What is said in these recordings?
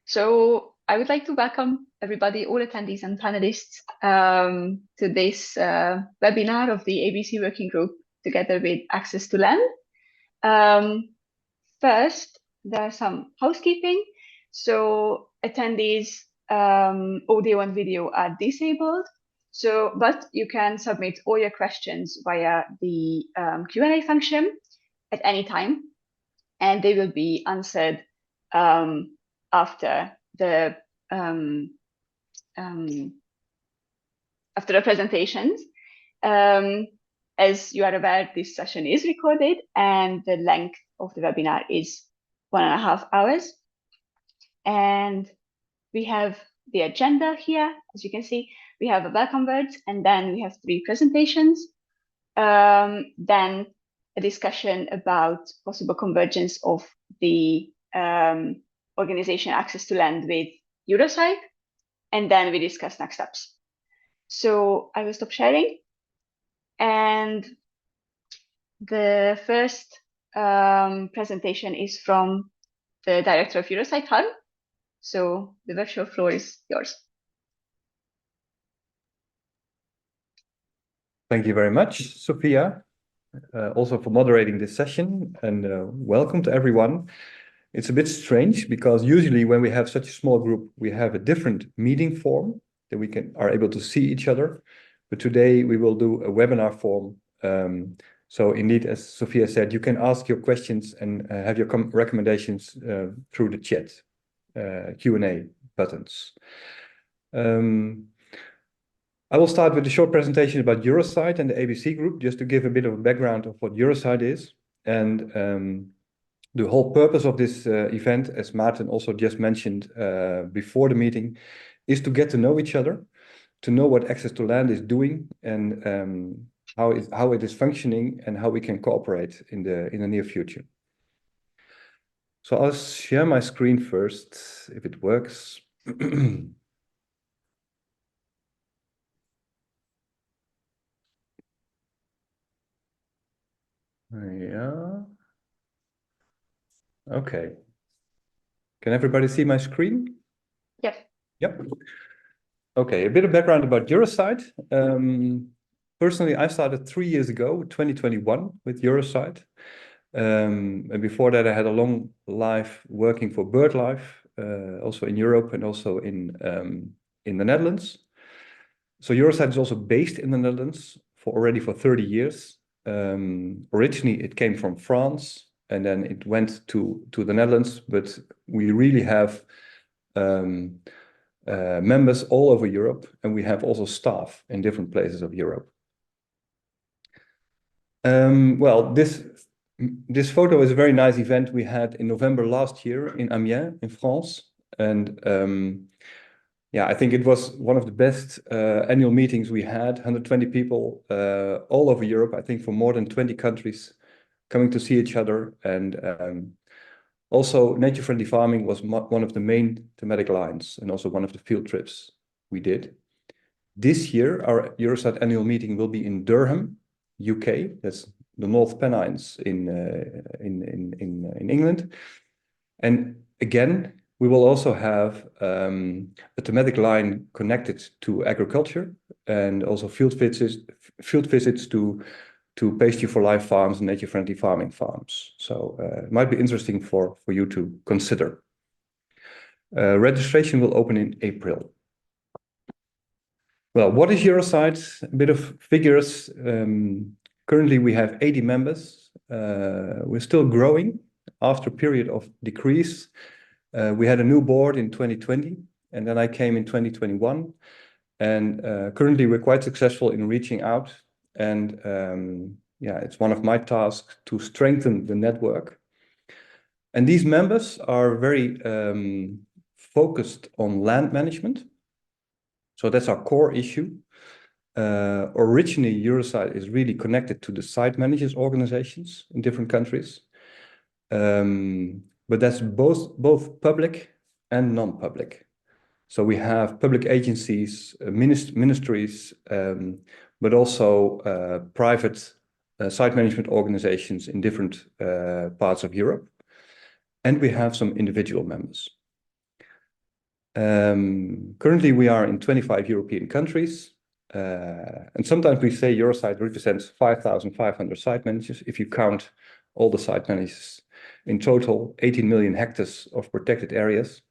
So I would like to welcome everybody, all attendees and panelists, to this webinar of the ABC Working Group together with Access to Land. First, there's some housekeeping. So attendees, audio and video are disabled. But you can submit all your questions via the Q&A function at any time, and they will be answered after the presentations. As you are aware, this session is recorded, and the length of the webinar is 1.5 hours. And we have the agenda here. As you can see, we have a welcome words, and then we have 3 presentations. Then a discussion about possible convergence of the organization Access to Land with Eurosite, and then we discuss next steps. So I will stop sharing. And the first presentation is from the director of Eurosite, Harm. So the virtual floor is yours. Thank you very much, Sophia, also for moderating this session, and welcome to everyone. It's a bit strange because usually when we have such a small group, we have a different meeting form that we are able to see each other. But today we will do a webinar form. So indeed, as Sophia said, you can ask your questions and have your recommendations through the chat Q&A buttons. I will start with a short presentation about Eurosite and the ABC Group, just to give a bit of a background of what Eurosite is. And the whole purpose of this event, as Maarten also just mentioned before the meeting, is to get to know each other, to know what Access to Land is doing, and how it is functioning, and how we can cooperate in the near future. So I'll share my screen first, if it works. Yeah. Okay. Can everybody see my screen? Yes. Yep. Okay, a bit of background about Eurosite. Personally, I started 3 years ago, 2021, with Eurosite. And before that, I had a long life working for BirdLife, also in Europe and also in the Netherlands. So Eurosite is also based in the Netherlands already for 30 years. Originally, it came from France, and then it went to the Netherlands, but we really have members all over Europe, and we have also staff in different places of Europe. Well, this photo is a very nice event we had in November last year in Amiens, in France. And yeah, I think it was one of the best annual meetings we had, 120 people all over Europe, I think from more than 20 countries coming to see each other. And also nature-friendly farming was one of the main thematic lines, and also one of the field trips we did. This year, our Eurosite annual meeting will be in Durham, UK. That's the North Pennines in England. And again, we will also have a thematic line connected to agriculture, and also field visits to pasture for life farms and nature-friendly farming farms. So it might be interesting for you to consider. Registration will open in April. Well, what is Eurosite? A bit of figures. Currently, we have 80 members. We're still growing after a period of decrease. We had a new board in 2020, and then I came in 2021. And currently, we're quite successful in reaching out. And yeah, it's one of my tasks to strengthen the network. And these members are very focused on land management. So that's our core issue. Originally, Eurosite is really connected to the site managers organizations in different countries. But that's both public and non-public. So we have public agencies, ministries, but also private site management organizations in different parts of Europe. And we have some individual members. Currently, we are in 25 European countries. And sometimes we say Eurosite represents 5,500 site managers. If you count all the site managers, in total, 18 million hectares of protected areas.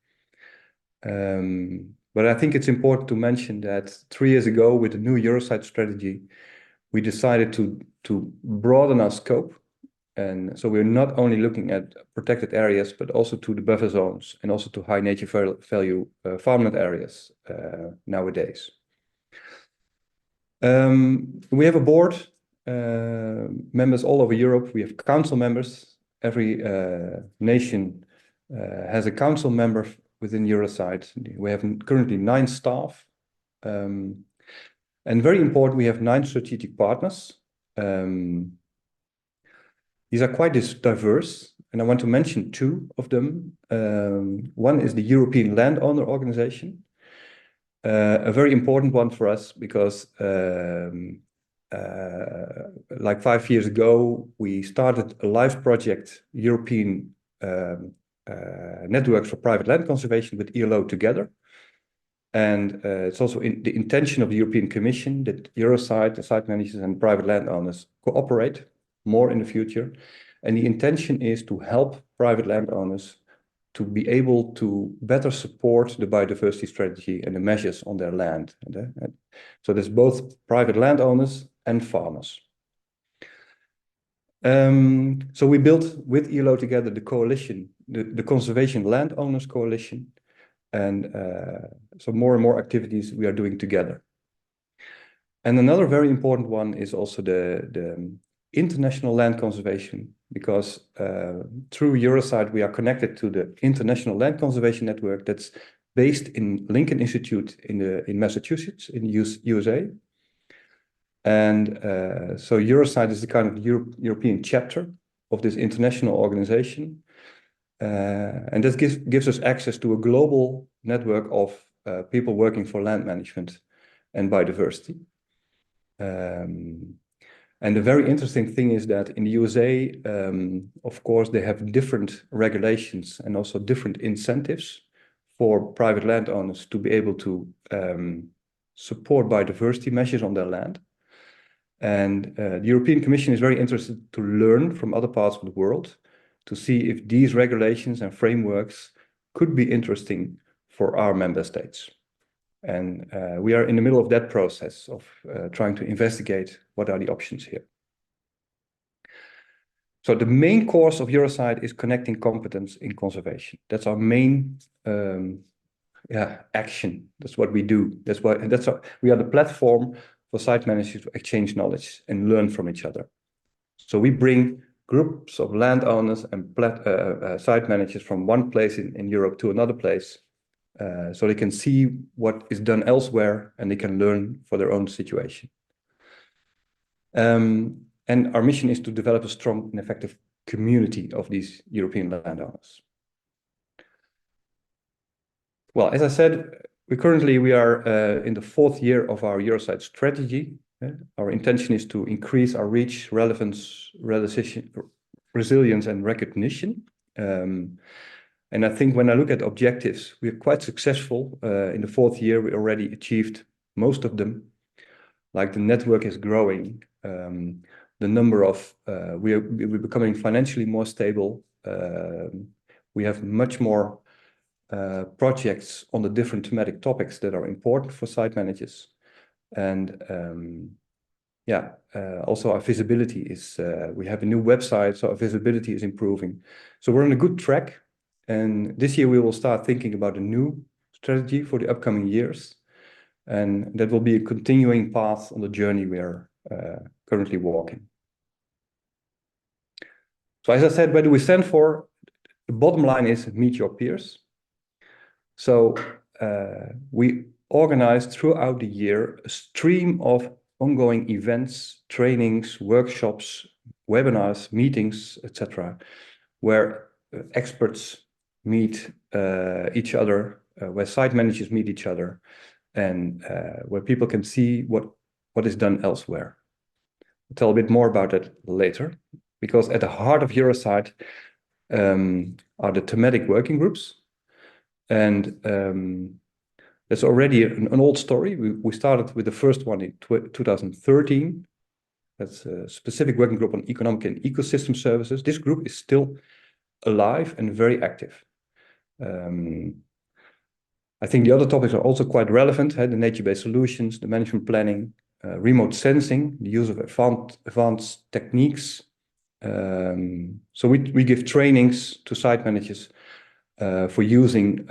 But I think it's important to mention that 3 years ago, with the new Eurosite strategy, we decided to broaden our scope. And so we're not only looking at protected areas, but also to the buffer zones and also to high nature value farmland areas nowadays. We have a board, members all over Europe. We have council members. Every nation has a council member within Eurosite. We have currently 9 staff. And very important, we have 9 strategic partners. These are quite diverse, and I want to mention 2 of them. One is the European Landowner Organization, a very important one for us because like 5 years ago, we started a live project, European Networks for Private Land Conservation with ELO together. And it's also the intention of the European Commission that Eurosite, the site managers and private landowners cooperate more in the future. And the intention is to help private landowners to be able to better support the biodiversity strategy and the measures on their land. So there's both private landowners and farmers. So we built with ELO together the coalition, the Conservation Landowners Coalition, and so more and more activities we are doing together. And another very important one is also the international land conservation, because through Eurosite we are connected to the International Land Conservation Network that's based in Lincoln Institute in Massachusetts in the USA. And so Eurosite is the kind of European chapter of this international organization. And this gives us access to a global network of people working for land management and biodiversity. And the very interesting thing is that in the USA, of course, they have different regulations and also different incentives for private landowners to be able to support biodiversity measures on their land. And the European Commission is very interested to learn from other parts of the world to see if these regulations and frameworks could be interesting for our member states. And we are in the middle of that process of trying to investigate what are the options here. So the main course of Eurosite is connecting competence in conservation. That's our main action. That's what we do. We are the platform for site managers to exchange knowledge and learn from each other. So we bring groups of landowners and site managers from one place in Europe to another place, so they can see what is done elsewhere and they can learn for their own situation. And our mission is to develop a strong and effective community of these European landowners. Well, as I said, we are in the 4th year of our Eurosite strategy. Our intention is to increase our reach, relevance, resilience, and recognition. And I think when I look at objectives, we're quite successful. In the 4th year, we already achieved most of them. Like the network is growing. The number of, we're becoming financially more stable. We have much more projects on the different thematic topics that are important for site managers. And also our visibility is, we have a new website, so our visibility is improving. So we're on a good track. And this year we will start thinking about a new strategy for the upcoming years. And that will be a continuing path on the journey we are currently walking. So as I said, what do we stand for? The bottom line is meet your peers. So we organized throughout the year a stream of ongoing events, trainings, workshops, webinars, meetings, etc., where experts meet each other, where site managers meet each other, and where people can see what is done elsewhere. I'll tell a bit more about that later, because at the heart of Eurosite are the thematic working groups. And that's already an old story. We started with the first one in 2013. That's a specific working group on economic and ecosystem services. This group is still alive and very active. I think the other topics are also quite relevant, the nature-based solutions, the management planning, remote sensing, the use of advanced techniques. So we give trainings to site managers for using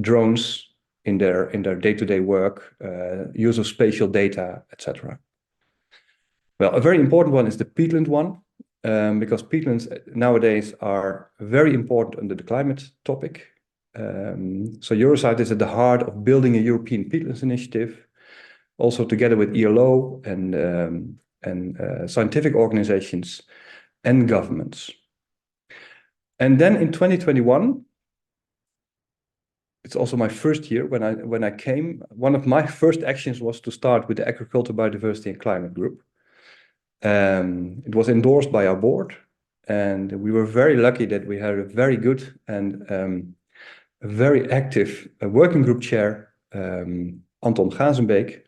drones in their day-to-day work, use of spatial data, etc. Well, a very important one is the peatland one, because peatlands nowadays are very important under the climate topic. So Eurosite is at the heart of building a European peatlands initiative, also together with ELO and scientific organizations and governments. And then in 2021, it's also my first year when I came. One of my first actions was to start with the Agriculture, Biodiversity and Climate Group. It was endorsed by our board, and we were very lucky that we had a very good and a very active working group chair, Anton Gazenbeek.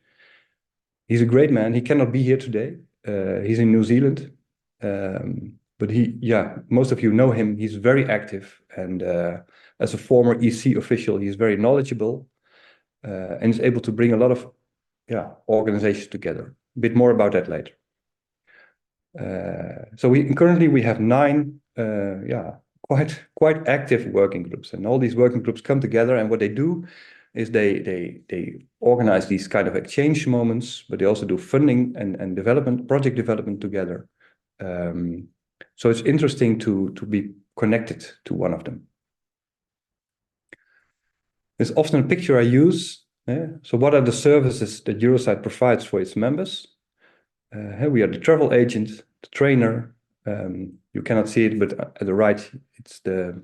He's a great man. He cannot be here today. He's in New Zealand, but most of you know him. He's very active, and as a former EC official, he's very knowledgeable, and is able to bring a lot of organizations together. A bit more about that later. So currently we have 9 quite active working groups, and all these working groups come together, and what they do is they organize these kind of exchange moments, but they also do funding and development, project development together. So it's interesting to be connected to one of them. There's often a picture I use. So what are the services that Eurosite provides for its members? We are the travel agent, the trainer. You cannot see it, but at the right, it's the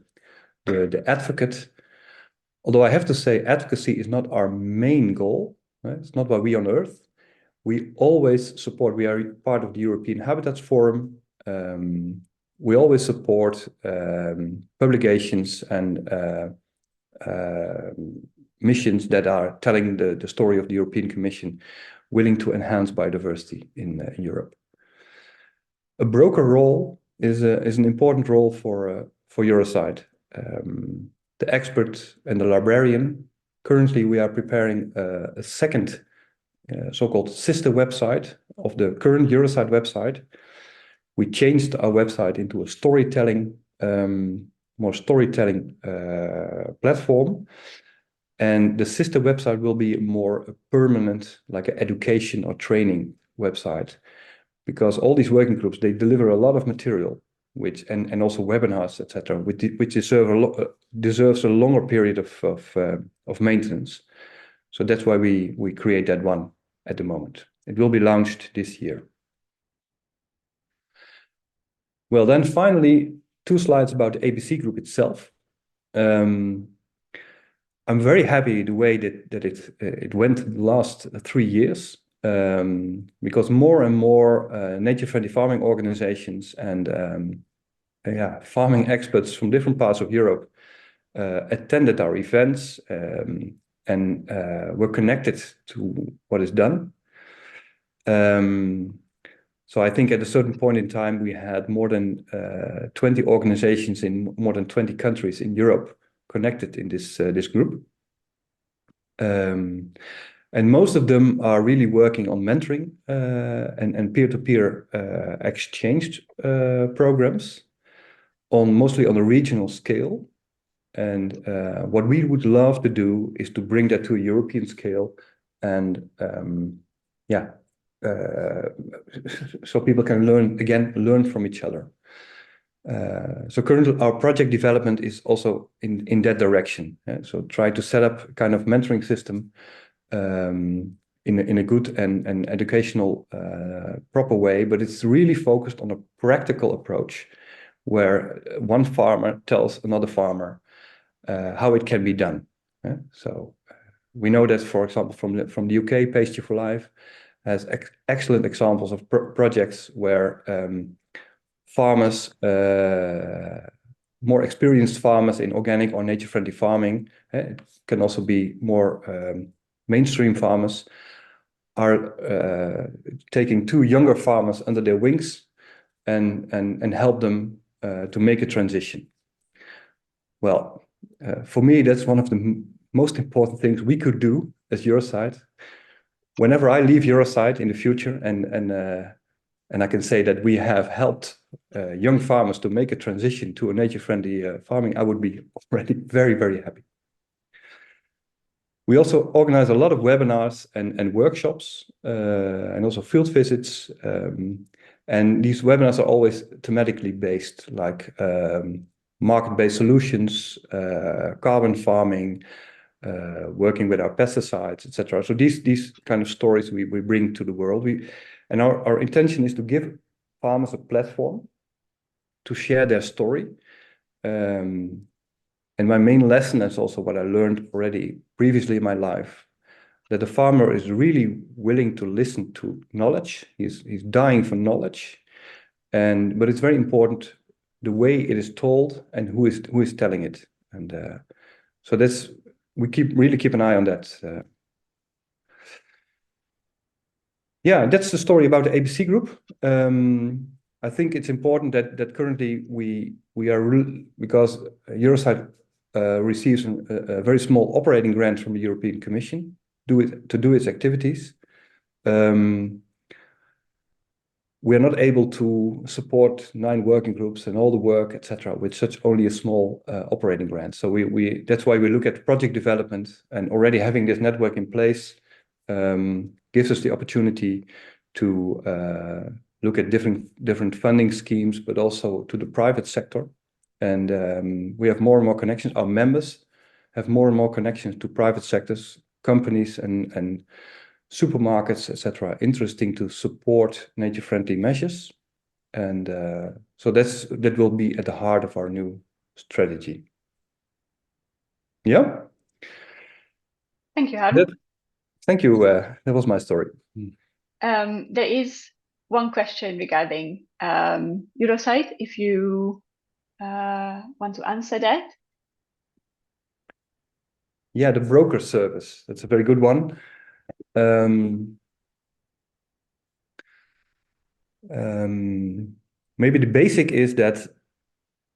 advocate. Although I have to say, advocacy is not our main goal. Right? It's not why we on Earth. We always support. We are part of the European Habitats Forum. We always support publications and missions that are telling the story of the European Commission, willing to enhance biodiversity in Europe. A broker role is an important role for Eurosite. The expert and the librarian. Currently, we are preparing a second so-called sister website of the current Eurosite website. We changed our website into a storytelling, more storytelling platform. And the sister website will be more permanent, like an education or training website, because all these working groups, they deliver a lot of material, and also webinars, etc., which deserves a longer period of maintenance. So that's why we create that one at the moment. It will be launched this year. Well, then finally, 2 slides about the ABC group itself. I'm very happy the way that it went the last 3 years, because more and more nature-friendly farming organizations and farming experts from different parts of Europe attended our events and were connected to what is done. So I think at a certain point in time, we had more than 20 organizations in more than 20 countries in Europe connected in this group. And most of them are really working on mentoring and peer-to-peer exchange programs, mostly on a regional scale. And what we would love to do is to bring that to a European scale, and so people can learn from each other. So currently our project development is also in that direction. So try to set up a kind of mentoring system in a good and educational proper way, but it's really focused on a practical approach where one farmer tells another farmer how it can be done. So we know that, for example, from the UK, Pasture for Life has excellent examples of projects where farmers more experienced farmers in organic or nature-friendly farming, it can also be more mainstream farmers, are taking 2 younger farmers under their wings and help them to make a transition. Well, for me, that's one of the most important things we could do as Eurosite. Whenever I leave Eurosite in the future, and I can say that we have helped young farmers to make a transition to a nature-friendly farming, I would be already very, very happy. We also organize a lot of webinars and workshops and also field visits. And these webinars are always thematically based, like market-based solutions, carbon farming, working with our pesticides, etc. So these kind of stories we bring to the world. And our intention is to give farmers a platform to share their story. And my main lesson is also what I learned already previously in my life, that the farmer is really willing to listen to knowledge. He's dying for knowledge, but it's very important the way it is told and who is telling it. And so we really keep an eye on that. Yeah, that's the story about the ABC Group. I think it's important that currently we are because Eurosite receives a very small operating grant from the European Commission to do its activities. We are not able to support 9 working groups and all the work, etc., with such only a small operating grant. So that's why we look at project development, and already having this network in place gives us the opportunity to look at different funding schemes, but also to the private sector. And we have more and more connections. Our members have more and more connections to private sectors, companies, and supermarkets, etc., interesting to support nature-friendly measures. And so that will be at the heart of our new strategy. Yeah. Thank you, Harm. Thank you. That was my story. There is one question regarding Eurosite, if you want to answer that. Yeah, the broker service. That's a very good one. Maybe the basic is that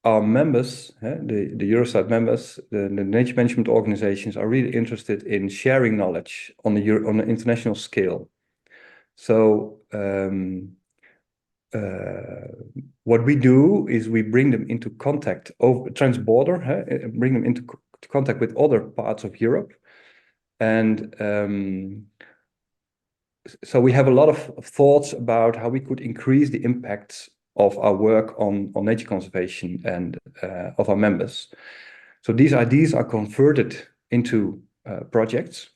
our members, the Eurosite members, the nature management organizations are really interested in sharing knowledge on an international scale. So what we do is we bring them into contact over transborder, bring them into contact with other parts of Europe, and so we have a lot of thoughts about how we could increase the impacts of our work on nature conservation and of our members. So these ideas are converted into projects.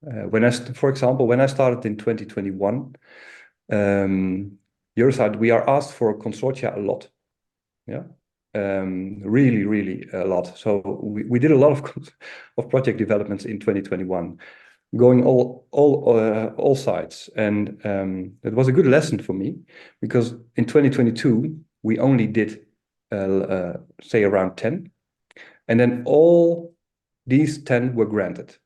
For example, when I started in 2021, Eurosite, we are asked for consortia a lot. Yeah. Really, really a lot. So we did a lot of project developments in 2021, going all sides, and it was a good lesson for me, because in 2022 we only did say around 10, and then all these 10 were granted.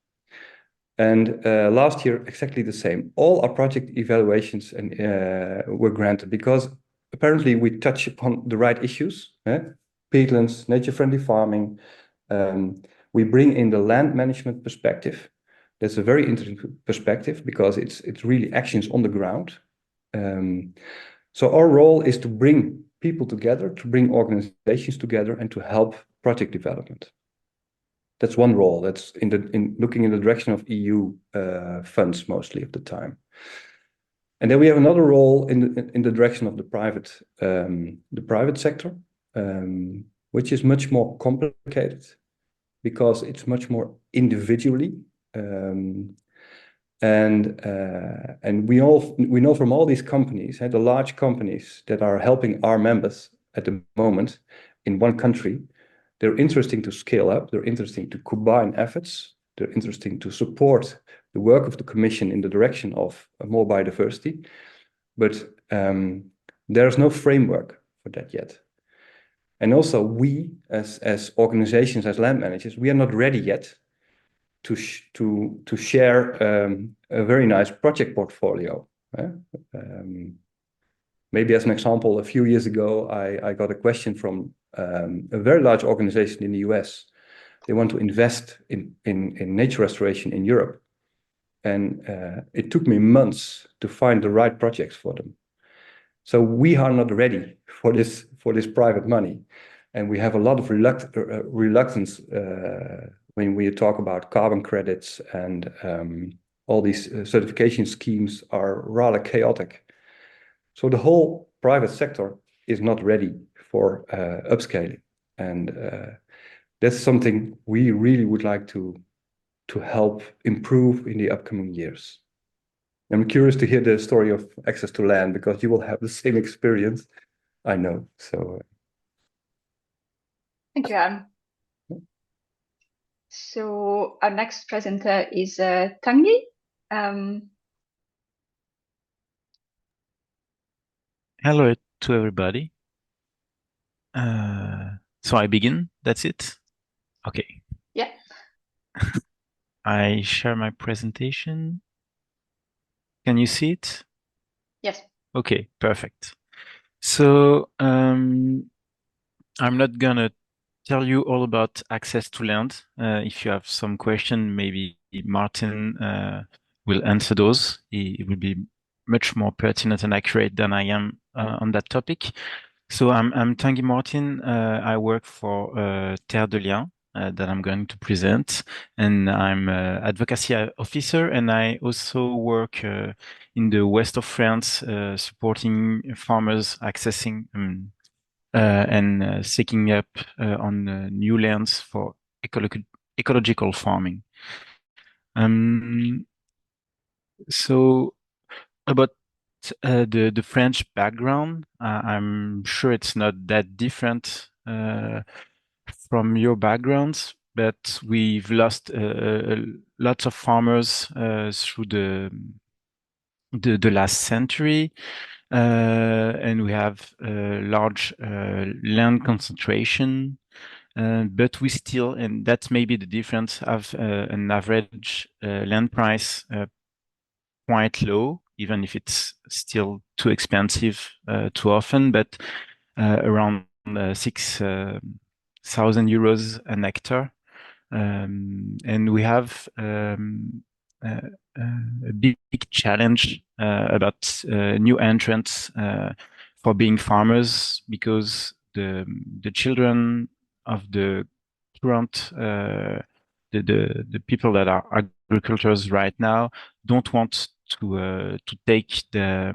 And last year exactly the same. All our project evaluations were granted, because apparently we touch upon the right issues. Peatlands, nature-friendly farming. We bring in the land management perspective. That's a very interesting perspective, because it's really actions on the ground. So our role is to bring people together, to bring organizations together, and to help project development. That's one role. That's in looking in the direction of EU funds mostly of the time. And then we have another role in the direction of the private sector, which is much more complicated, because it's much more individually. And we know from all these companies, the large companies that are helping our members at the moment in one country, they're interesting to scale up, they're interesting to combine efforts, they're interesting to support the work of the Commission in the direction of more biodiversity, but there's no framework for that yet. And also we, as organizations, as land managers, we are not ready yet to share a very nice project portfolio. Maybe as an example, a few years ago, I got a question from a very large organization in the US. They want to invest in nature restoration in Europe. And it took me months to find the right projects for them. So we are not ready for this private money. And we have a lot of reluctance when we talk about carbon credits, and all these certification schemes are rather chaotic. So the whole private sector is not ready for upscaling. And that's something we really would like to help improve in the upcoming years. I'm curious to hear the story of access to land, because you will have the same experience, I know. So Thank you, Aaron. So our next presenter is Tanguy. Hello to everybody. So I begin. That's it. Okay. Yeah. I share my presentation. Can you see it? Yes. Okay, perfect. So I'm not gonna tell you all about access to land. If you have some question, maybe Martin will answer those. He will be much more pertinent and accurate than I am on that topic. So I'm Tanguy Martin. I work for Terre de Liens that I'm going to present, and I'm advocacy officer, and I also work in the west of France, supporting farmers accessing and seeking up on new lands for ecological farming. So about the French background, I'm sure it's not that different from your backgrounds, but we've lost lots of farmers through the last century, and we have large land concentration. But we still, and that's maybe the difference, have an average land price quite low, even if it's still too expensive too often, but around 6,000 euros an hectare. And we have a big challenge about new entrants for being farmers, because the children of the current the people that are agricultors right now don't want to take the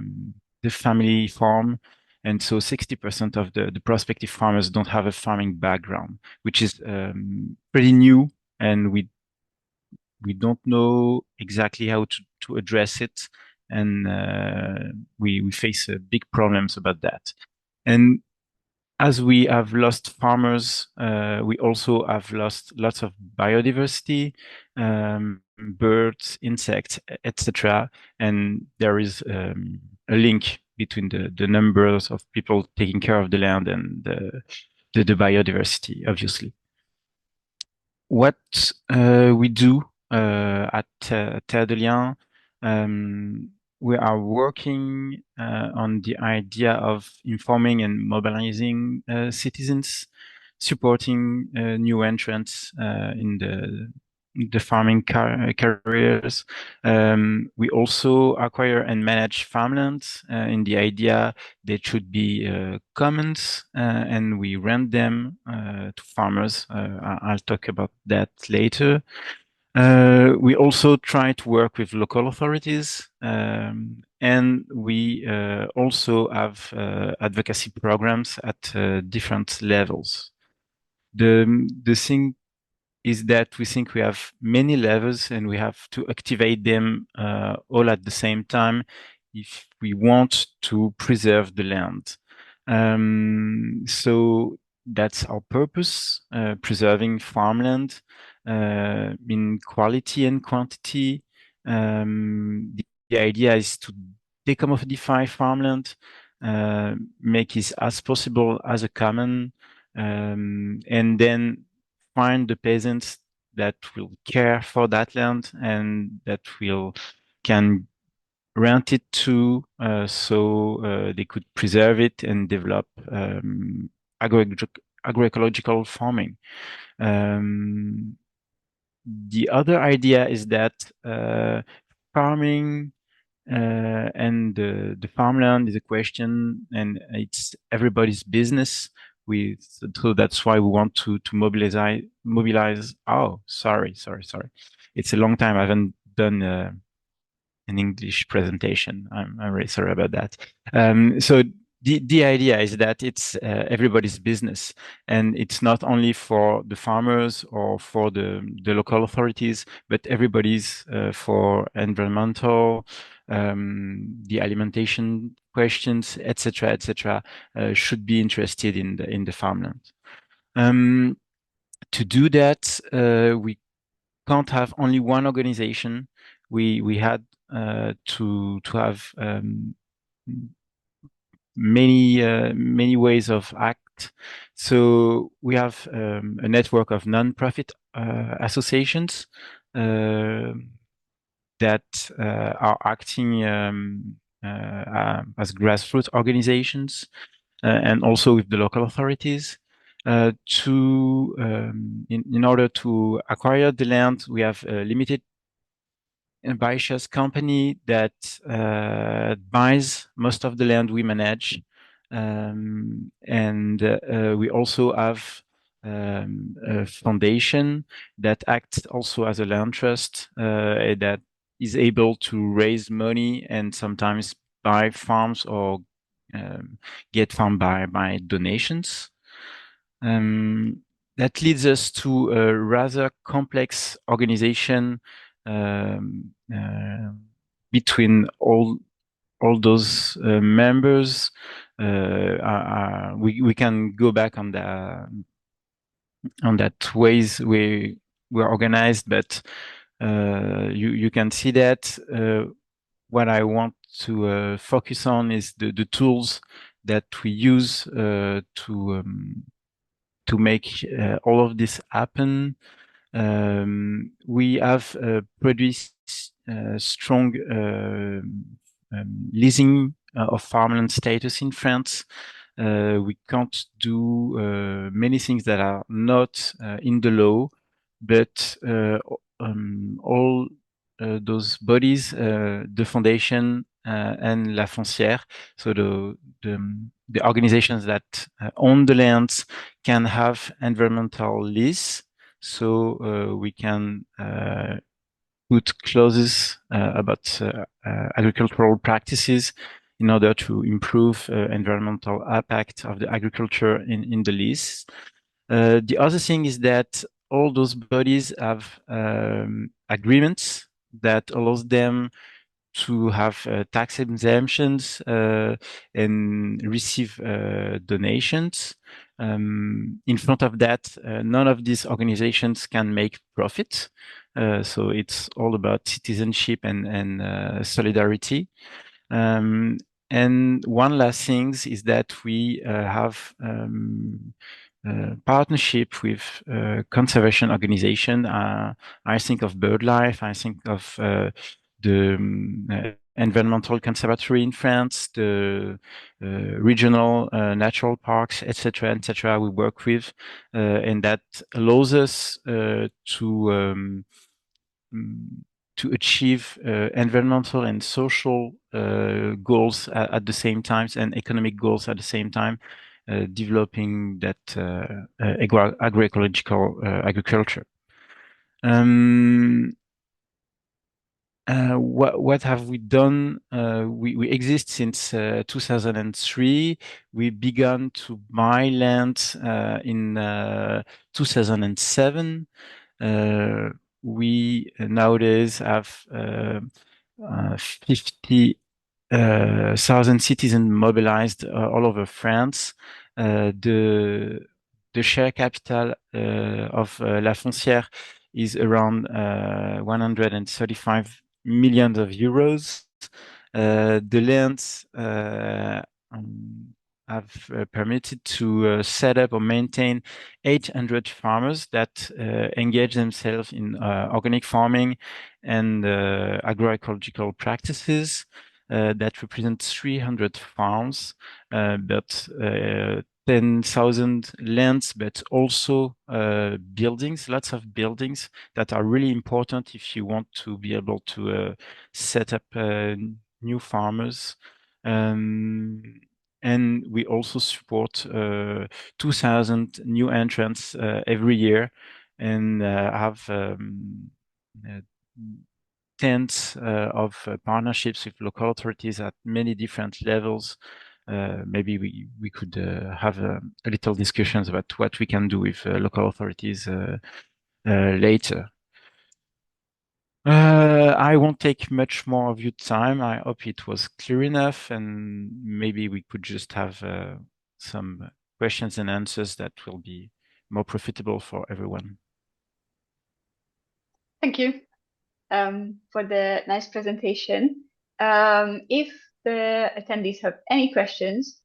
family farm, and so 60% of the prospective farmers don't have a farming background, which is pretty new, and we don't know exactly how to address it, and we face big problems about that. And as we have lost farmers, we also have lost lots of biodiversity, birds, insects, etc. And there is a link between the numbers of people taking care of the land and the biodiversity, obviously. What we do at Terre de Liens, we are working on the idea of informing and mobilizing citizens, supporting new entrants in the farming careers. We also acquire and manage farmlands in the idea they should be commons, and we rent them to farmers. I'll talk about that later. We also try to work with local authorities, and we also have advocacy programs at different levels. The thing is that we think we have many levels, and we have to activate them all at the same time if we want to preserve the land. So that's our purpose, preserving farmland in quality and quantity. The idea is to decommodify farmland, make it as possible as a common, and then find the peasants that will care for that land and that can rent it to, so they could preserve it and develop agroecological farming. The other idea is that farming and the farmland is a question, and it's everybody's business. So that's why we want to mobilize. Oh, sorry. It's a long time. I haven't done an English presentation. I'm really sorry about that. So the idea is that it's everybody's business, and it's not only for the farmers or for the local authorities, but everybody's for environmental, the alimentation questions, etc., should be interested in the farmland. To do that, we can't have only one organization. We had to have many ways of act. So we have a network of non-profit associations that are acting as grassroots organizations and also with the local authorities. In order to acquire the land, we have a limited ambitious company that buys most of the land we manage. And we also have a foundation that acts also as a land trust that is able to raise money and sometimes buy farms or get farm by donations. That leads us to a rather complex organization between all those members. We can go back on that ways we're organized, but you can see that what I want to focus on is the tools that we use to make all of this happen. We have produced strong leasing of farmland status in France. We can't do many things that are not in the law, but all those bodies, the foundation and La Foncière, so the organizations that own the lands, can have environmental lease. So we can put clauses about agricultural practices in order to improve environmental impact of the agriculture in the lease. The other thing is that all those bodies have agreements that allows them to have tax exemptions and receive donations. In front of that, none of these organizations can make profit. So it's all about citizenship and solidarity. And one last thing is that we have partnership with conservation organization. I think of BirdLife. I think of the environmental conservatory in France, the regional natural parks, etc., we work with, and that allows us to achieve environmental and social goals at the same time, and economic goals at the same time, developing that agroecological agriculture. What have we done? We exist since 2003. We began to buy land in 2007. We nowadays have 50,000 citizens mobilized all over France. The share capital of La Foncière is around 135 million euros. The lands have permitted to set up or maintain 800 farmers that engage themselves in organic farming and agroecological practices. That represent 300 farms, but 10,000 lands, but also buildings, lots of buildings that are really important if you want to be able to set up new farmers. And we also support 2,000 new entrants every year, and have uh, tens of partnerships with local authorities at many different levels. Maybe we could have a little discussions about what we can do with local authorities later. I won't take much more of your time. I hope it was clear enough, and maybe we could just have some questions and answers that will be more profitable for everyone. Thank you for the nice presentation. If the attendees have any questions,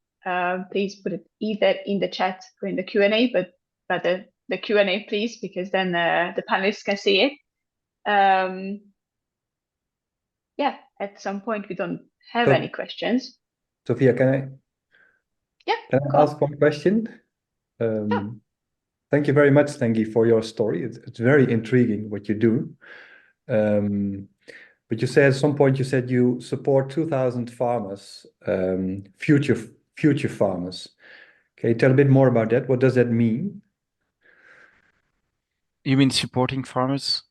please put it either in the chat or in the Q&A, but rather the Q&A, please, because then the panelists can see it. Yeah, at some point we don't have any questions. Sophia, can I ask one question? Thank you very much, Tanguy, for your story. It's very intriguing what you do. But you said at some point you support 2,000 farmers, future farmers. Can you tell a bit more about that? What does that mean? You mean supporting farmers?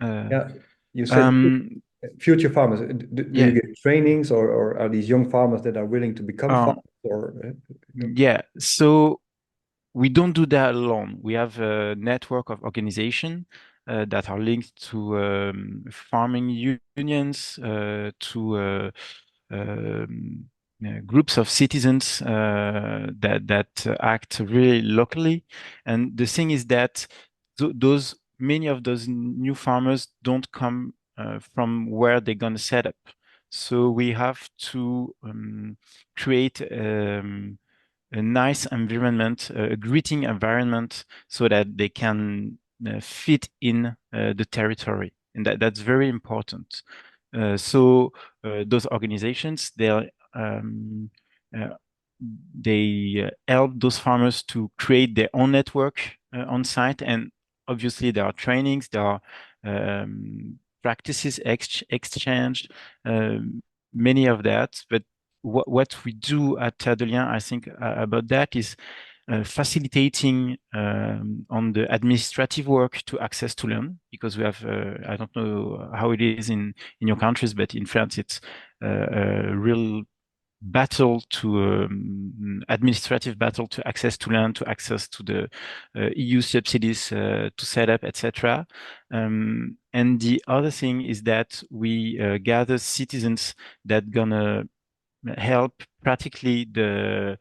Yeah, you said future farmers. Do you give trainings, or are these young farmers that are willing to become farmers? Yeah, so we don't do that alone. We have a network of organizations that are linked to farming unions, to groups of citizens that act really locally. And the thing is that many of those new farmers don't come from where they're going to set up. So we have to create a nice environment, a greeting environment, so that they can fit in the territory, and that's very important. So those organizations, they help those farmers to create their own network on site, and obviously there are trainings, there are practices exchanged, many of that. But what we do at Terre de Liens, I think about that is facilitating on the administrative work to access to land, because we have, I don't know how it is in your countries, but in France it's a real battle to administrative battle to access to land, to access to the EU subsidies to set up, etc. And the other thing is that we gather citizens that gonna help practically the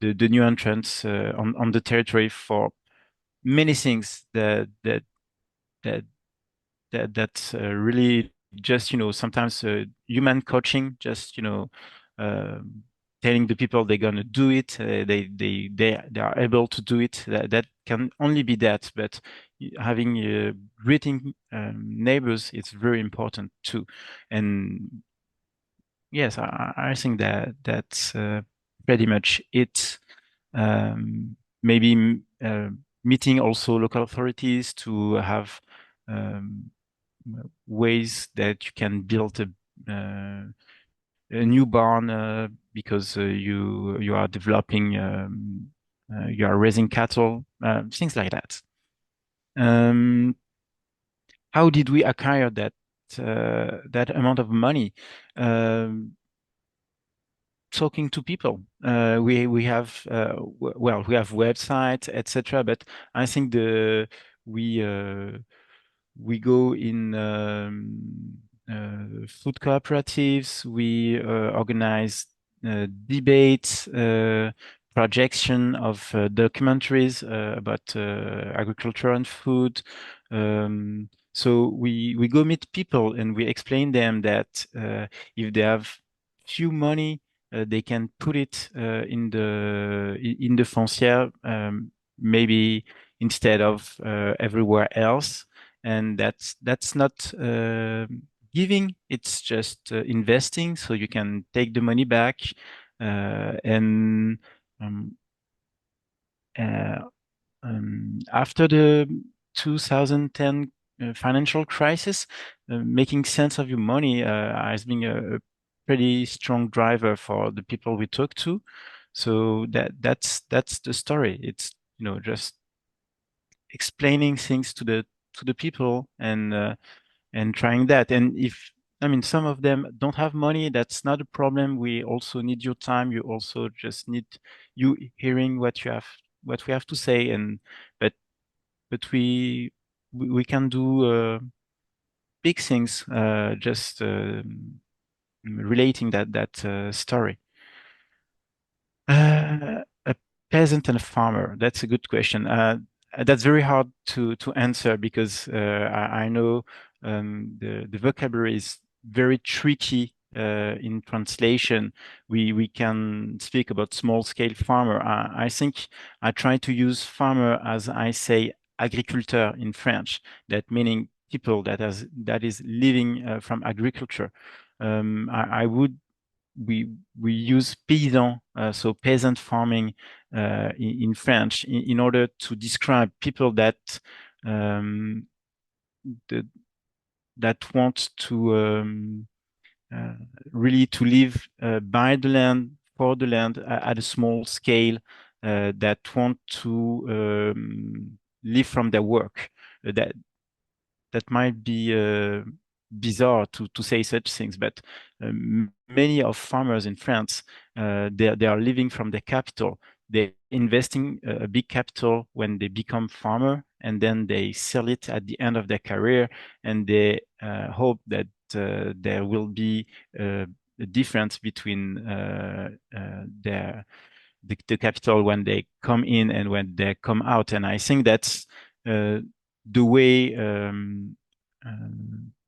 new entrants on the territory for many things that's really just, sometimes human coaching, just, telling the people they're gonna do it, they are able to do it. That can only be that, but having greeting neighbors, it's very important too. And yes, I think that's pretty much it. Maybe meeting also local authorities to have ways that you can build a new barn because you are developing, you are raising cattle, things like that. How did we acquire that amount of money? Talking to people. We have we have websites, etc. But I think we go in food cooperatives. We organize debates, projection of documentaries about agriculture and food. So we go meet people and we explain them that if they have few money, they can put it in the foncière, maybe instead of everywhere else. And that's not giving, it's just investing, so you can take the money back. And um, uh, after the 2010 financial crisis, making sense of your money has been a pretty strong driver for the people we talk to. So that's the story. It's, just explaining things to the people and trying that. And if, I mean, some of them don't have money, that's not a problem. We also need your time. You also just need you hearing what we have to say. And but we can do big things, just relating that story. A peasant and a farmer. That's a good question. That's very hard to answer because I know the vocabulary is very tricky in translation. We can speak about small scale farmer. I think I try to use farmer as I say agriculteur in French. That meaning people that is living from agriculture. I would we use paysan, so peasant farming in French, in order to describe people um, that want to uh, really to live by the land, for the land, at a small scale, that want to live from their work. That might be bizarre to say such things, but many of farmers in France, they are living from their capital. They're investing a big capital when they become farmer, and then they sell it at the end of their career, and they hope that there will be a difference between the capital when they come in and when they come out. And I think that's the way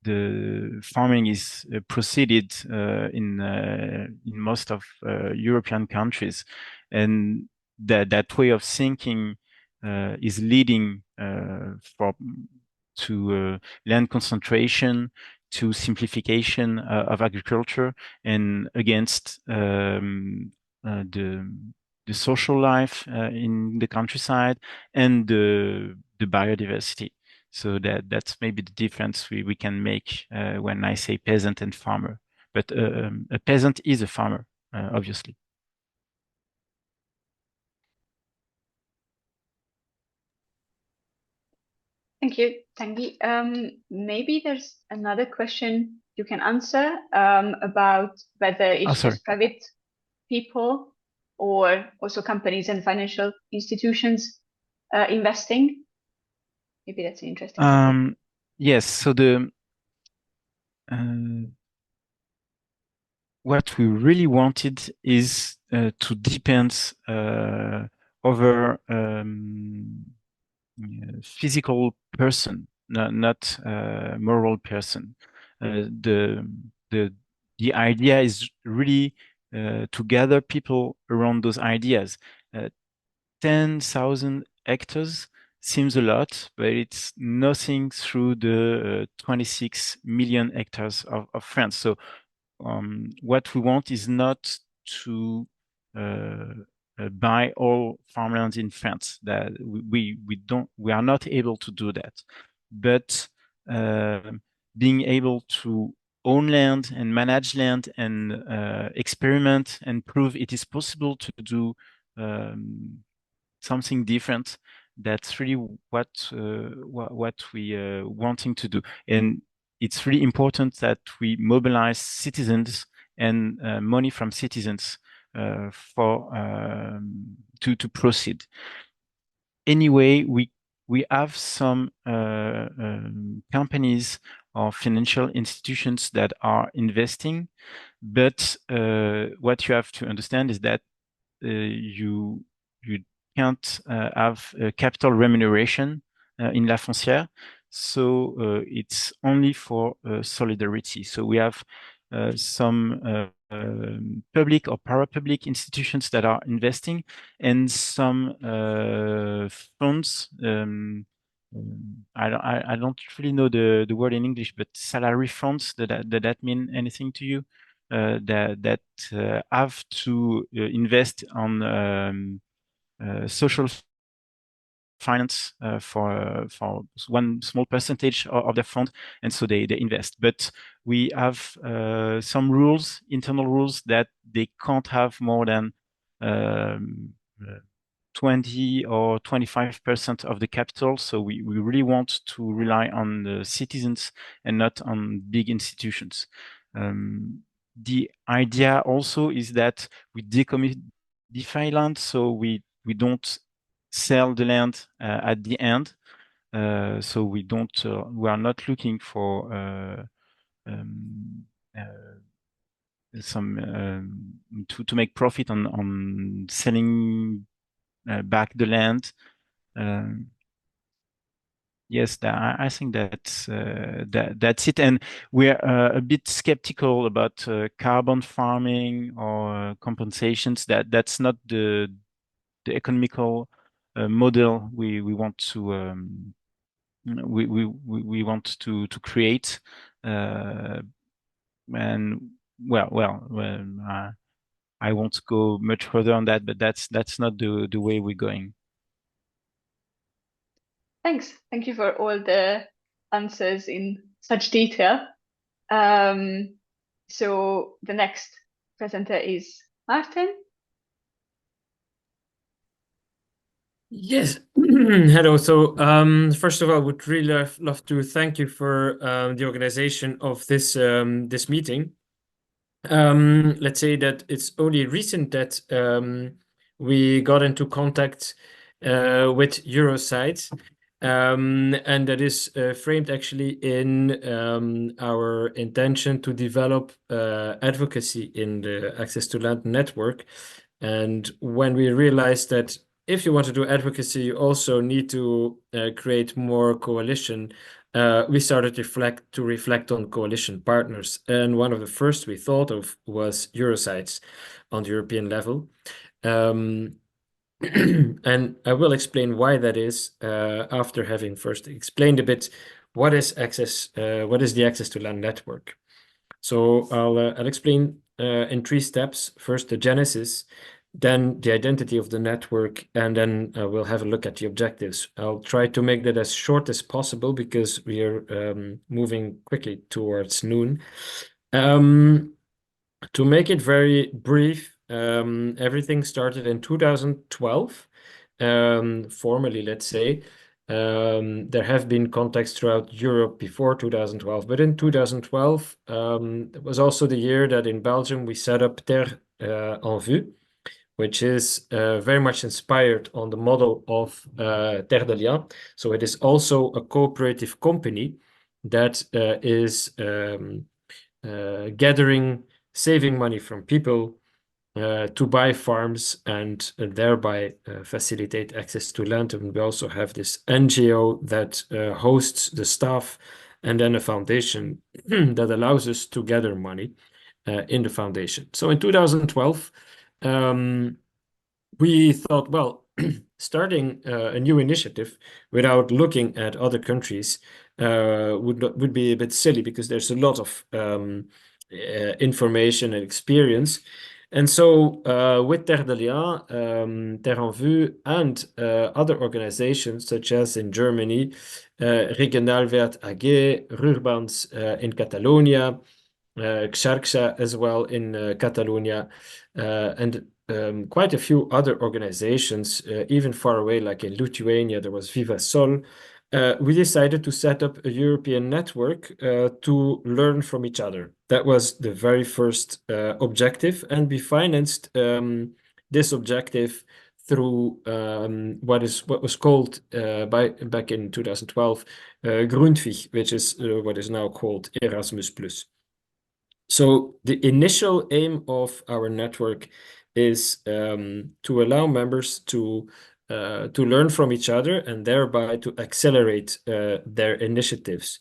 the farming is proceeded in most of European countries, and that way of thinking is leading to land concentration, to simplification of agriculture, and against the social life in the countryside, and the biodiversity. So that's maybe the difference we can make when I say peasant and farmer. But a peasant is a farmer, obviously. Thank you, Tanguy. Maybe there's another question you can answer about whether it's sorry. just private people or also companies and financial institutions investing. Maybe that's an interesting topic. Yes. So uh, what we really wanted is to depend over physical person, not moral person. The the idea is really to gather people around those ideas. 10,000 hectares seems a lot, but it's nothing through the 26 million hectares of France. So what we want is not to buy all farmlands in France. That we are not able to do that. But being able to own land and manage land and experiment and prove it is possible to do something different. That's really what we wanting to do, and it's really important that we mobilize citizens and money from citizens for to proceed. Anyway, we have some companies or financial institutions that are investing, but what you have to understand is that you can't have capital remuneration in La Foncière. So it's only for solidarity. So we have some public or para-public institutions that are investing, and some funds. I don't really know the word in English, but salary funds. Does that mean anything to you? That have to invest on social finance for one small percentage of their fund, and so they invest. But we have some rules, internal rules, that they can't have more than 20 or 25% of the capital. So we really want to rely on the citizens and not on big institutions. The idea also is that we decommodify land, so we don't sell the land at the end. So we are not looking for um, some to make profit on selling back the land. Yes, I think that's it. And we're a bit skeptical about carbon farming or compensations. That's not the economical model we want to we want to create. And I won't go much further on that, but that's not the way we're going. Thanks. Thank you for all the answers in such detail. So the next presenter is Martin. Yes. Hello. So first of all, I would really love to thank you for the organization of this meeting. Let's say that it's only recent that we got into contact with Eurosite, and that is framed actually in our intention to develop advocacy in the Access to Land network. And when we realized that if you want to do advocacy, you also need to create more coalition. We started to reflect on coalition partners, and one of the first we thought of was Eurosites on the European level. And I will explain why that is after having first explained a bit what is the Access to Land network. So I'll explain in 3 steps. First, the genesis, then the identity of the network, and then we'll have a look at the objectives. I'll try to make that as short as possible because we are moving quickly towards noon. To make it very brief, everything started in 2012, formally, let's say. There have been contacts throughout Europe before 2012, but in 2012, it was also the year that in Belgium we set up Terre en Vue, which is very much inspired on the model of Terre de Liens. So it is also a cooperative company that is gathering, saving money from people to buy farms and thereby facilitate access to land. And we also have this NGO that hosts the staff, and then a foundation that allows us to gather money in the foundation. So in 2012, we thought, well, starting a new initiative without looking at other countries would be a bit silly, because there's a lot of information and experience. And so with Terre de Liens, Terre en Vue, and other organizations such as in Germany, Regionalwert AG, Rurbans in Catalonia, Xarxa as well in Catalonia, and quite a few other organizations, even far away, like in Lithuania, there was Viva Sol. We decided to set up a European network to learn from each other. That was the very first objective, and we financed this objective through what was called back in 2012 Grundtvig, which is what is now called Erasmus+. So the initial aim of our network is to allow members to learn from each other and thereby to accelerate their initiatives.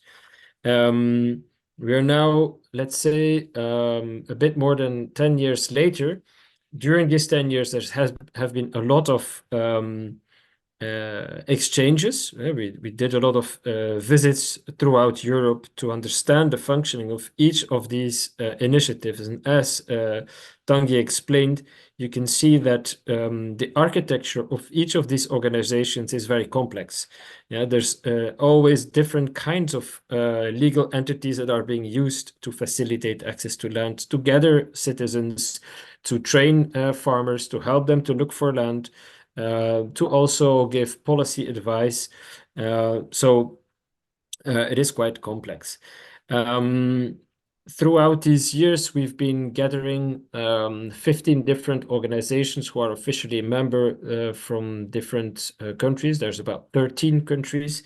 We are now, let's say, a bit more than 10 years later. During these 10 years, there have been a lot of exchanges. We did a lot of visits throughout Europe to understand the functioning of each of these initiatives. And as Tanguy explained, you can see that the architecture of each of these organizations is very complex. Yeah, there's always different kinds of legal entities that are being used to facilitate access to land, to gather citizens, to train farmers, to help them to look for land, to also give policy advice. So it is quite complex. Throughout these years, we've been gathering 15 different organizations who are officially a member from different countries. There's about 13 countries,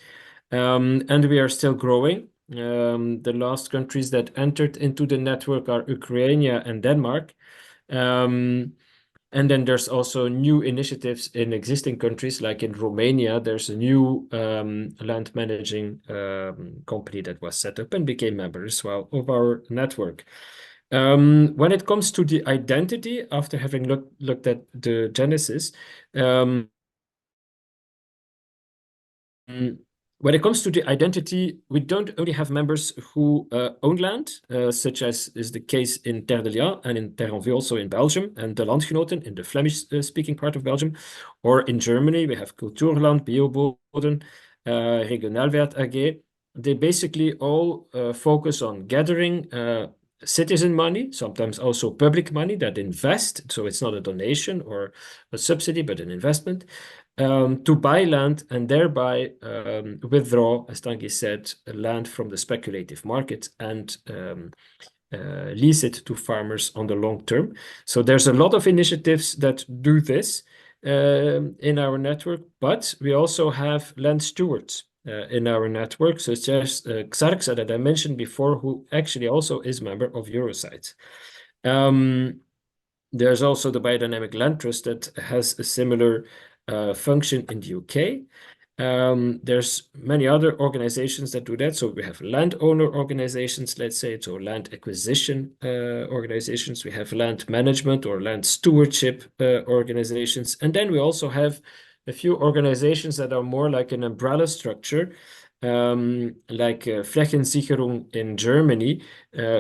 and we are still growing. The last countries that entered into the network are Ukraine and Denmark. And then there's also new initiatives in existing countries, like in Romania, there's a new land managing company that was set up and became members as well of our network. When it comes to the identity, after having looked at the genesis, when it comes to the identity, we don't only have members who own land, such as is the case in Terre de Liens and in Terre-en-Vue, also in Belgium, and de Landgenoten in the Flemish-speaking part of Belgium. Or in Germany, we have Kulturland, Bioboden, Regionalwert AG. They basically all focus on gathering citizen money, sometimes also public money that invest. So it's not a donation or a subsidy, but an investment. To buy land and thereby withdraw, as Tanguy said, land from the speculative market and lease it to farmers on the long term. So there's a lot of initiatives that do this in our network, but we also have land stewards in our network, such as Xarxa that I mentioned before, who actually also is member of Eurosite. There's also the Biodynamic Land Trust that has a similar function in the UK. There's many other organizations that do that. So we have landowner organizations, let's say, so land acquisition organizations. We have land management or land stewardship organizations. And then we also have a few organizations that are more like an umbrella structure, like Flächensicherung in Germany,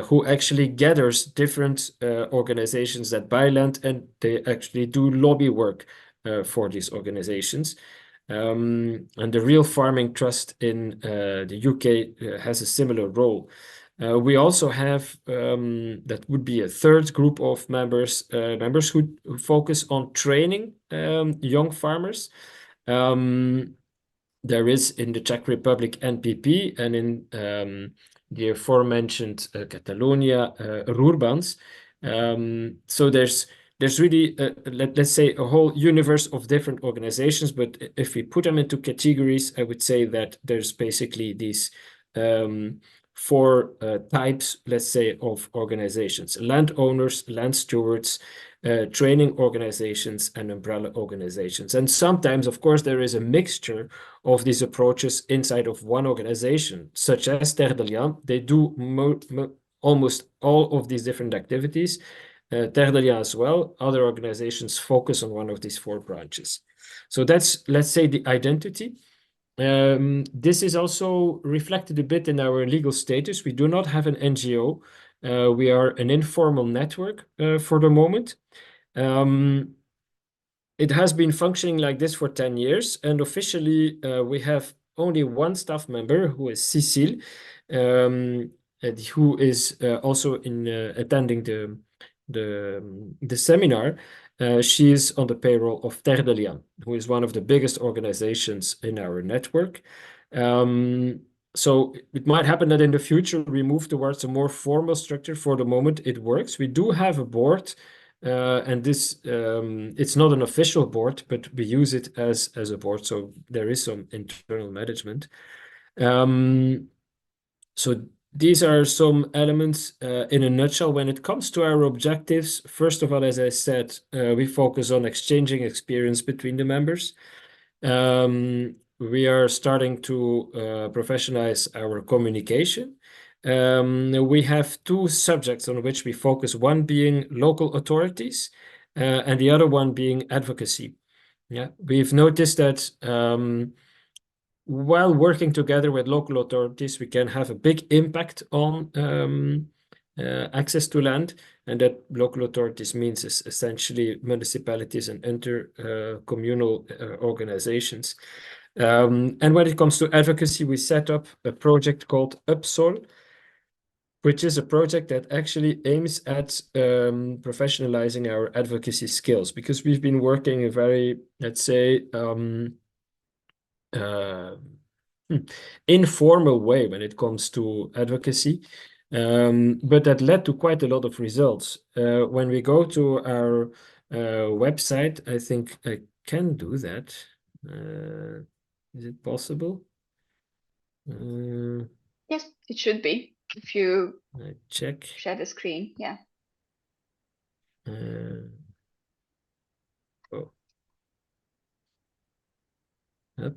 who actually gathers different organizations that buy land, and they actually do lobby work for these organizations. And the Real Farming Trust in the UK has a similar role. We also have, that would be a third group of members who focus on training young farmers. There is in the Czech Republic NPP, and in the aforementioned Catalonia, Rurbans. So there's really, let's say, a whole universe of different organizations, but if we put them into categories, I would say that there's basically these four types, let's say, of organizations: landowners, land stewards, training organizations, and umbrella organizations. And sometimes, of course, there is a mixture of these approaches inside of one organization, such as Terre de Liens. They do almost all of these different activities. Terre de Liens as well. Other organizations focus on one of these four branches. So that's, let's say, the identity. This is also reflected a bit in our legal status. We do not have an NGO. We are an informal network for the moment. It has been functioning like this for 10 years, and officially we have only one staff member, who is Cécile, who is also attending the seminar. She is on the payroll of Terre de Liens, who is one of the biggest organizations in our network. So it might happen that in the future we move towards a more formal structure. For the moment, it works. We do have a board, and this it's not an official board, but we use it as a board. So there is some internal management. So these are some elements in a nutshell. When it comes to our objectives, first of all, as I said, we focus on exchanging experience between the members. We are starting to professionalize our communication. we have two subjects on which we focus, one being local authorities and the other one being advocacy. Yeah, we've noticed that while working together with local authorities, we can have a big impact on access to land, and that local authorities means is essentially municipalities and inter-communal organizations. And when it comes to advocacy, we set up a project called UPSOL, which is a project that actually aims at professionalizing our advocacy skills, because we've been working a very, let's say, informal way when it comes to advocacy, but that led to quite a lot of results. When we go to our website, I think I can do that. Is it possible? Yes, it should be. If you I check. share the screen, yeah. Oh. Yep.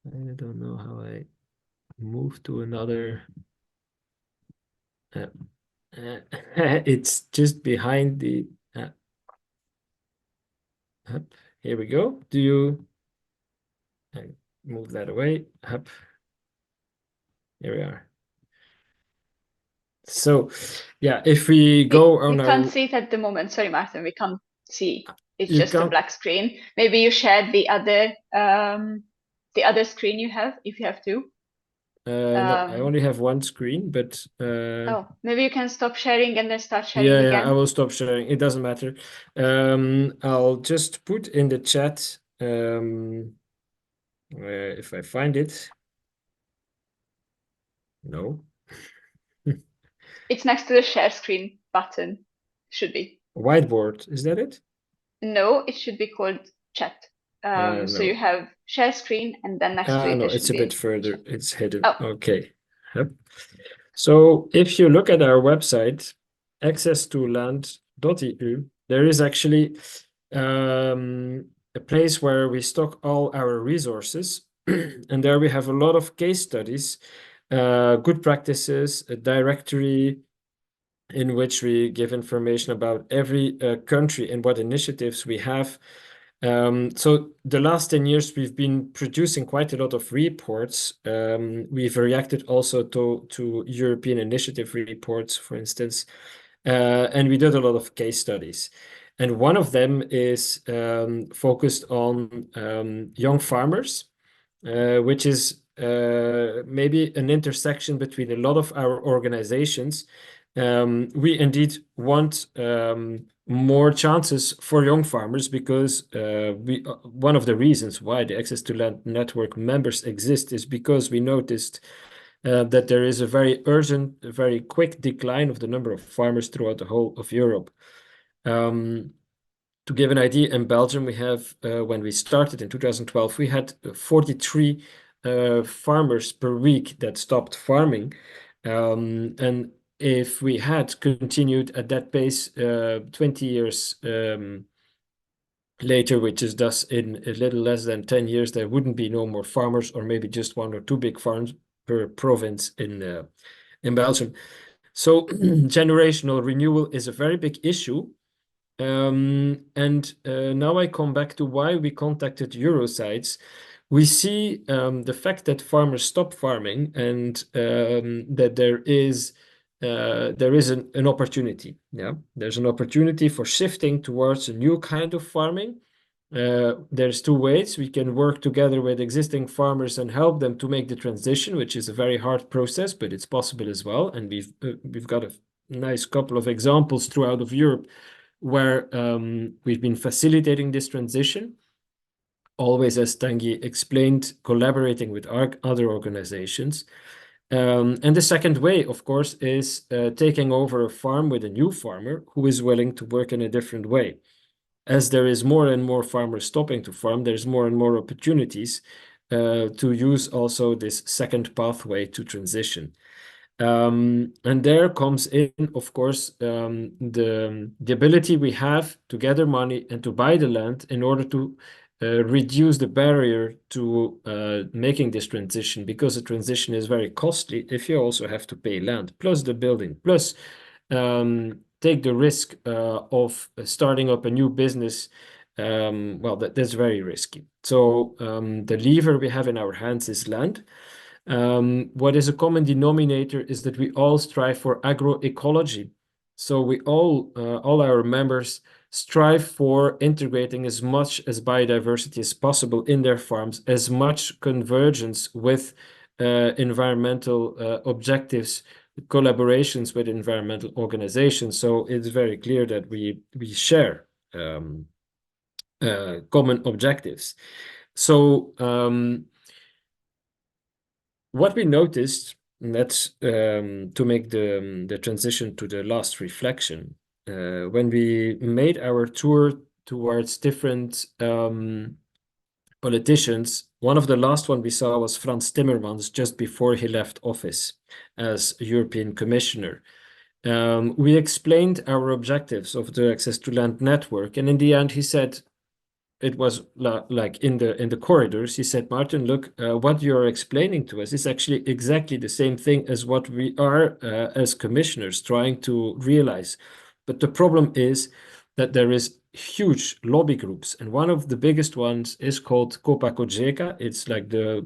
I don't know how I move to another. It's just behind the. Here we go. Do you move that away? Up. Here we are. So, yeah, if we go on you our. can't see it at the moment. Sorry, Martin, we can't see. It's You just a can't- black screen. Maybe you shared the other screen you have, if you have two. No, I only have one screen, but Oh, maybe you can stop sharing and then start sharing yeah, again. I will stop sharing. It doesn't matter. I'll just put in the chat if I find it. No. It's next to the share screen button. Should be. Whiteboard, is that it? No, it should be called chat. So No. you have share screen and then next to it No, there it's should a be bit further. It's hidden. Oh. Okay. Yep. So if you look at our website, accesstoland.eu, there is actually a place where we stock all our resources. And there we have a lot of case studies, good practices, a directory in which we give information about every country and what initiatives we have. So the last 10 years, we've been producing quite a lot of reports. We've reacted also to European initiative reports, for instance, and we did a lot of case studies. And one of them is focused on young farmers, which is maybe an intersection between a lot of our organizations. We indeed want more chances for young farmers because one of the reasons why the Access to Land Network members exist is because we noticed that there is a very urgent, a very quick decline of the number of farmers throughout the whole of Europe. To give an idea, in Belgium, we have, when we started in 2012, we had 43 farmers per week that stopped farming. And if we had continued at that pace 20 years later, which is thus in a little less than 10 years, there wouldn't be no more farmers, or maybe just one or two big farms per province in Belgium. So generational renewal is a very big issue. And now I come back to why we contacted Eurosites. We see the fact that farmers stop farming and that there is an opportunity. Yeah, there's an opportunity for shifting towards a new kind of farming. There's two ways. We can work together with existing farmers and help them to make the transition, which is a very hard process, but it's possible as well. And we've got a nice couple of examples throughout of Europe where we've been facilitating this transition, always, as Tanguy explained, collaborating with other organizations. And the second way, of course, is taking over a farm with a new farmer who is willing to work in a different way. As there is more and more farmers stopping to farm, there's more and more opportunities to use also this second pathway to transition. And there comes in, of course, the ability we have to gather money and to buy the land in order to reduce the barrier to making this transition, because the transition is very costly if you also have to pay land, plus the building, plus take the risk of starting up a new business. Well, that's very risky. So the lever we have in our hands is land. What is a common denominator is that we all strive for agroecology. So we all our members strive for integrating as much as biodiversity as possible in their farms, as much convergence with environmental objectives, collaborations with environmental organizations. So it's very clear that we share common objectives. So what we noticed, and that's to make the transition to the last reflection, when we made our tour towards different politicians, one of the last one we saw was Frans Timmermans just before he left office as European Commissioner. We explained our objectives of the Access to Land network, and in the end he said, it was like in the corridors, he said, Martin, look, what you're explaining to us is actually exactly the same thing as what we are as commissioners trying to realize. But the problem is that there is huge lobby groups, and one of the biggest ones is called Copa Cogeca. It's like the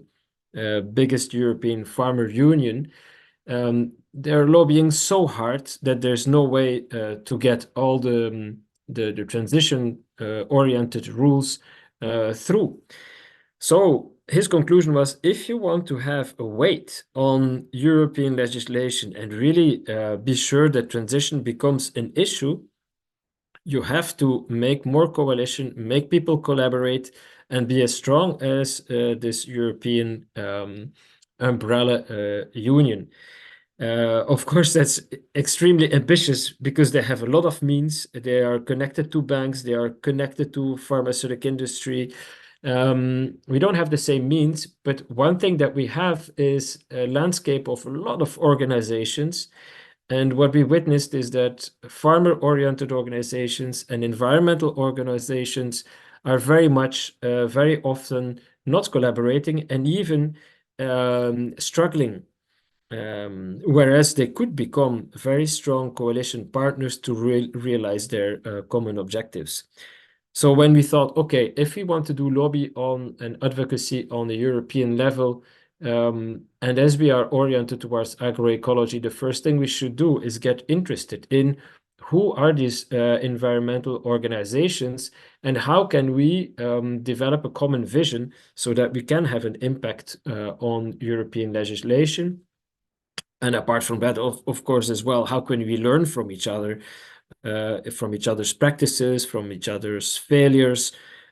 biggest European farmer union. They're lobbying so hard that there's no way to get all the transition oriented rules through. So his conclusion was, if you want to have a weight on European legislation and really be sure that transition becomes an issue, you have to make more coalition, make people collaborate, and be as strong as this European umbrella union. Of course, that's extremely ambitious because they have a lot of means. They are connected to banks. They are connected to pharmaceutical industry. We don't have the same means, but one thing that we have is a landscape of a lot of organizations. And what we witnessed is that farmer-oriented organizations and environmental organizations are very much, very often not collaborating and even struggling. Whereas they could become very strong coalition partners to realize their common objectives. So when we thought, okay, if we want to do lobby on and advocacy on the European level, and as we are oriented towards agroecology, the first thing we should do is get interested in who are these environmental organizations and how can we develop a common vision so that we can have an impact on European legislation. And apart from that, of course, as well, how can we learn from each other, from each other's practices, from each other's failures,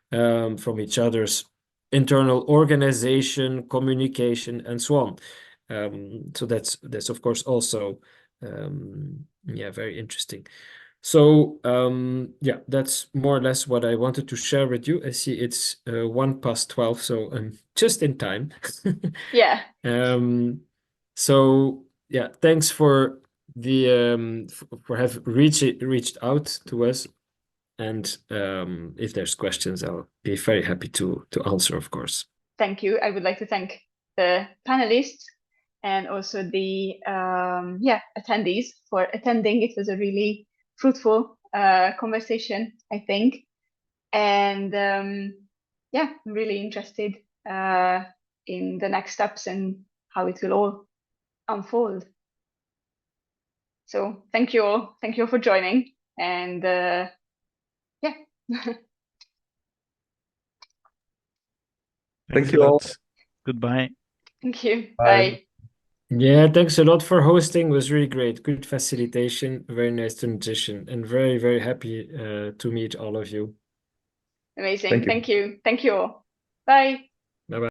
from each other's internal organization, communication, and so on. So that's of course also very interesting. So yeah, that's more or less what I wanted to share with you. I see it's 1:12, so I'm just in time. Yeah. So yeah, thanks for the for have reached out to us, and if there's questions, I'll be very happy to answer, of course. Thank you. I would like to thank the panelists and also the attendees for attending. It was a really fruitful conversation, I think, and I'm really interested in the next steps and how it will all unfold. So thank you all for joining, and Thank you all. Goodbye. Thank you. Bye. Bye. Yeah, thanks a lot for hosting. It was really great. Good facilitation, very nice transition, and very, very happy to meet all of you. Amazing. Thank you. Thank you all. Bye. Bye-bye.